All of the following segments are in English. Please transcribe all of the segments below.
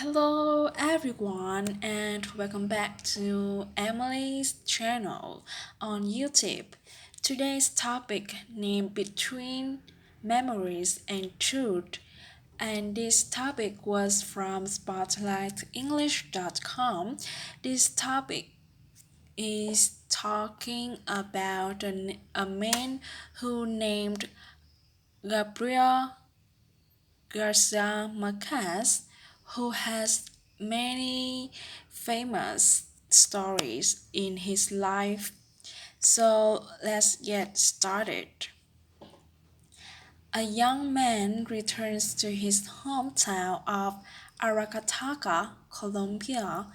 Hello everyone and welcome back to Emily's channel on YouTube. Today's topic named Between Memories and Truth, and this topic was from spotlightenglish.com. This topic is talking about a man who named Gabriel Garcia Marquez, who has many famous stories in his life. So let's get started. A young man returns to his hometown of Aracataca, Colombia.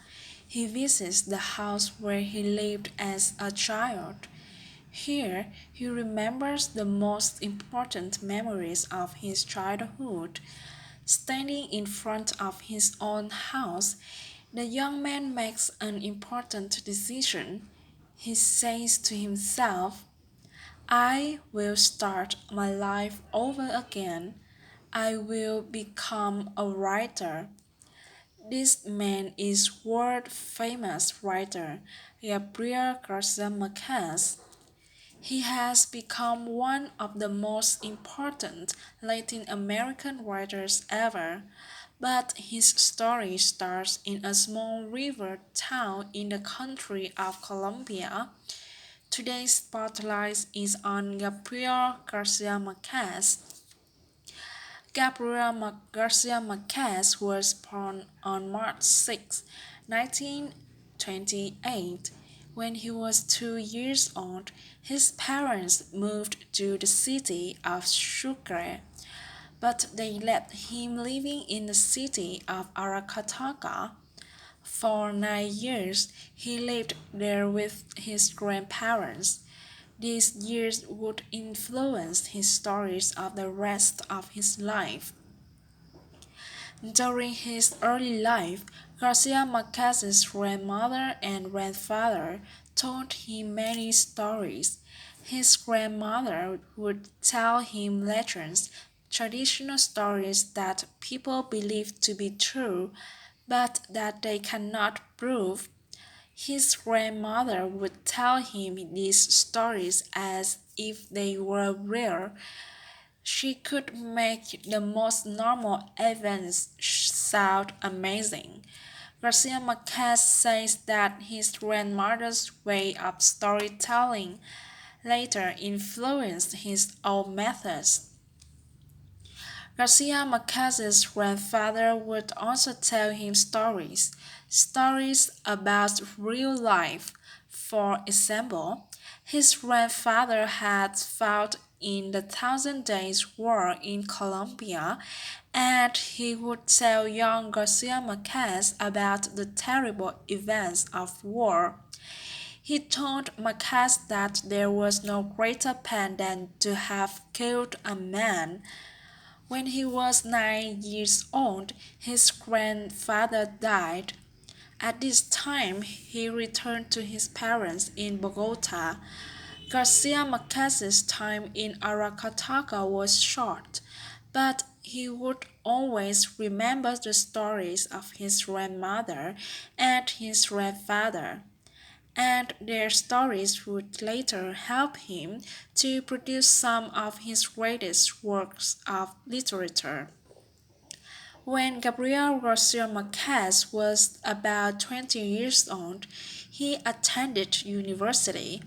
He visits the house where he lived as a child. Here, he remembers the most important memories of his childhood. Standing in front of his own house, the young man makes an important decision. He says to himself, I will start my life over again. I will become a writer. This man is world famous writer Gabriel Garcia Marquez. He has become one of the most important Latin American writers ever, but his story starts in a small river town in the country of Colombia. Today's spotlight is on Gabriel Garcia Marquez. Garcia Marquez was born on March 6, 1928. When he was 2 years old, his parents moved to the city of Sucre, but they left him living in the city of Aracataca. For 9 years, he lived there with his grandparents. These years would influence his stories of the rest of his life. During his early life, Garcia Marquez's grandmother and grandfather told him many stories. His grandmother would tell him legends, traditional stories that people believed to be true, but that they cannot prove. His grandmother would tell him these stories as if they were real. She could make the most normal events sound amazing. Garcia Marquez says that his grandmother's way of storytelling later influenced his own methods. Garcia Marquez's grandfather would also tell him stories about real life. For example, his grandfather had fought in the Thousand Days War in Colombia, and he would tell young Garcia Marquez about the terrible events of war. He told Marquez that there was no greater pain than to have killed a man. When he was 9 years old, his grandfather died. At this time, he returned to his parents in Bogota. Garcia Marquez's time in Aracataca was short, but he would always remember the stories of his grandmother and his grandfather, and their stories would later help him to produce some of his greatest works of literature. When Gabriel Garcia Marquez was about 20 years old, he attended university.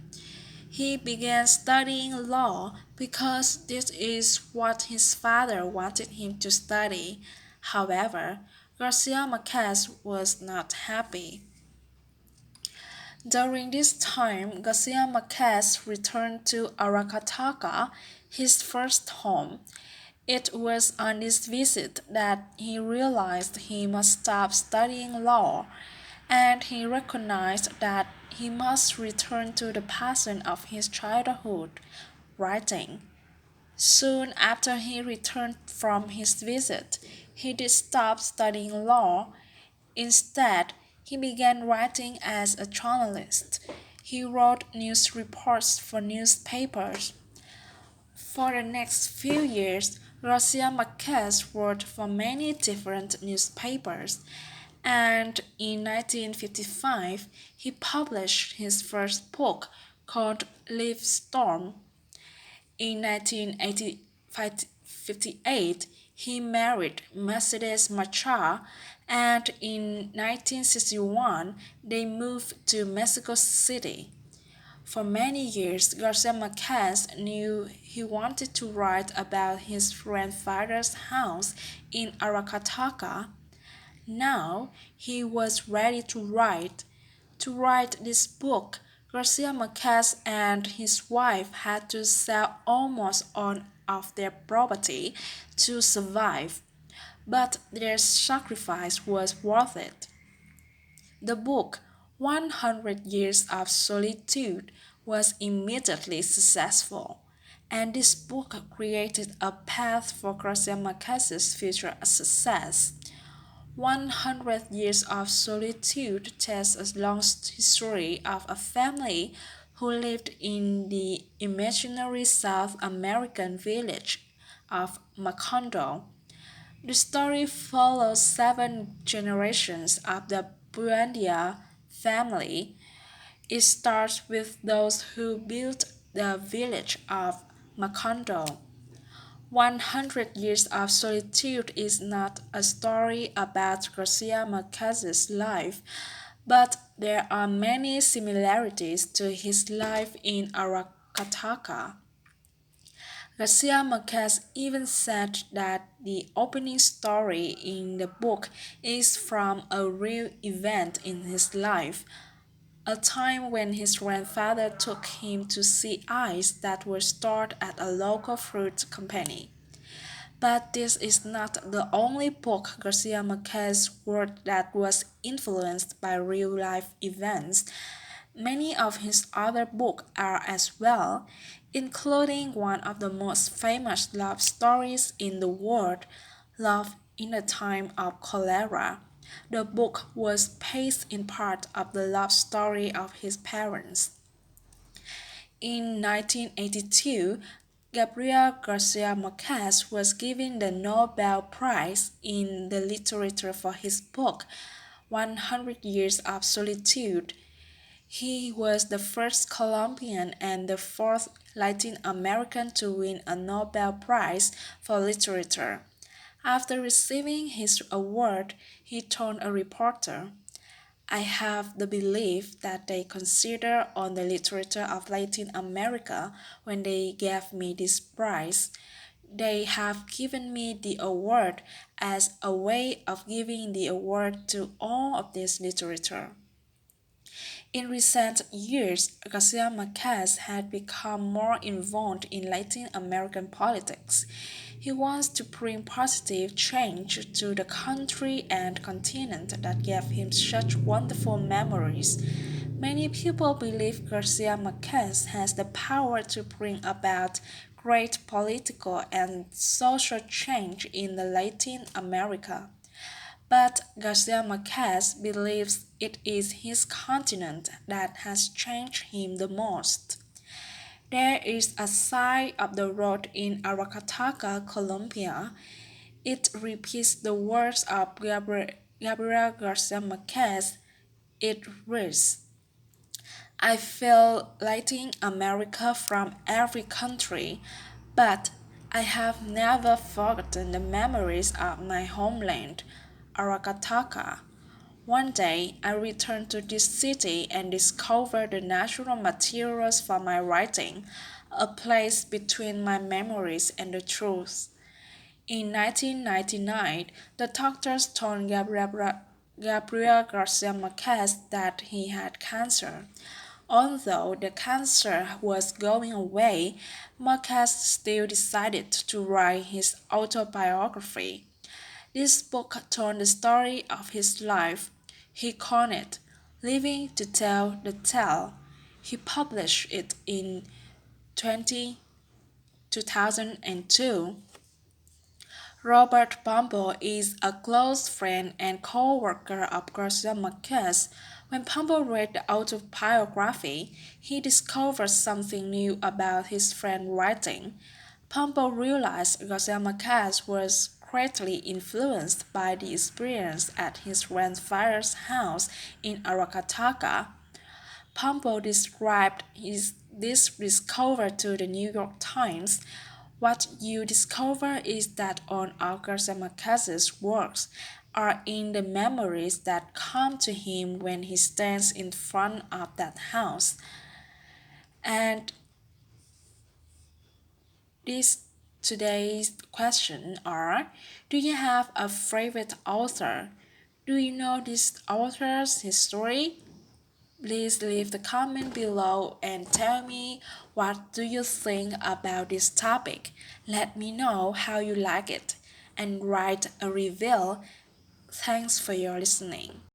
He began studying law because this is what his father wanted him to study. However, Garcia Marquez was not happy. During this time, Garcia Marquez returned to Aracataca, his first home. It was on this visit that he realized he must stop studying law, and he recognized that he must return to the passion of his childhood, writing. Soon after he returned from his visit, he did stop studying law. Instead, he began writing as a journalist. He wrote news reports for newspapers. For the next few years, Garcia Marquez wrote for many different newspapers, and in 1955 he published his first book called Leaf Storm. In 1958, he married Mercedes Macha, and in 1961, they moved to Mexico City. For many years, Garcia Marquez knew he wanted to write about his grandfather's house in Aracataca. Now he was ready to write. To write this book, Garcia Marquez and his wife had to sell almost all of their property to survive, but their sacrifice was worth it. The book, 100 Years of Solitude, was immediately successful, and this book created a path for Garcia Marquez's future success. 100 Years of Solitude tells a long history of a family who lived in the imaginary South American village of Macondo. The story follows seven generations of the Buendia family. It starts with those who built the village of Macondo. 100 Years of Solitude is not a story about Garcia Marquez's life, but there are many similarities to his life in Aracataca. Garcia Marquez even said that the opening story in the book is from a real event in his life, a time when his grandfather took him to see ice that were stored at a local fruit company. But this is not the only book Garcia Marquez wrote that was influenced by real life events. Many of his other books are as well, including one of the most famous love stories in the world, Love in a Time of Cholera. The book was based in part of the love story of his parents. In 1982, Gabriel Garcia Marquez was given the Nobel Prize in the Literature for his book, 100 Years of Solitude. He was the first Colombian and the fourth Latin American to win a Nobel Prize for Literature. After receiving his award, he told a reporter, I have the belief that they consider on the literature of Latin America when they gave me this prize. They have given me the award as a way of giving the award to all of this literature. In recent years, Garcia Marquez had become more involved in Latin American politics. He wants to bring positive change to the country and continent that gave him such wonderful memories. Many people believe Garcia Marquez has the power to bring about great political and social change in the Latin America. But Garcia Marquez believes it is his continent that has changed him the most. There is a side of the road in Aracataca, Colombia. It repeats the words of Gabriel Garcia Marquez. It reads, I feel Latin America from every country, but I have never forgotten the memories of my homeland, Aracataca. One day, I returned to this city and discovered the natural materials for my writing, a place between my memories and the truth. In 1999, the doctors told Gabriel Garcia Marquez that he had cancer. Although the cancer was going away, Marquez still decided to write his autobiography. This book told the story of his life. He called it Living to Tell the Tale. He published it in 2002. Robert Pombo is a close friend and co-worker of Garcia Marquez. When Pombo read the autobiography, he discovered something new about his friend's writing. Pompo realized Garcia Marquez was greatly influenced by the experience at his grandfather's house in Aracataca. Pompo described this discovery to the New York Times. What you discover is that all of Garcia Marquez's works are in the memories that come to him when he stands in front of that house. And this today's question are: do you have a favorite author? Do you know this author's history? Please leave the comment below and tell me what do you think about this topic. Let me know how you like it and write a review. Thanks for your listening.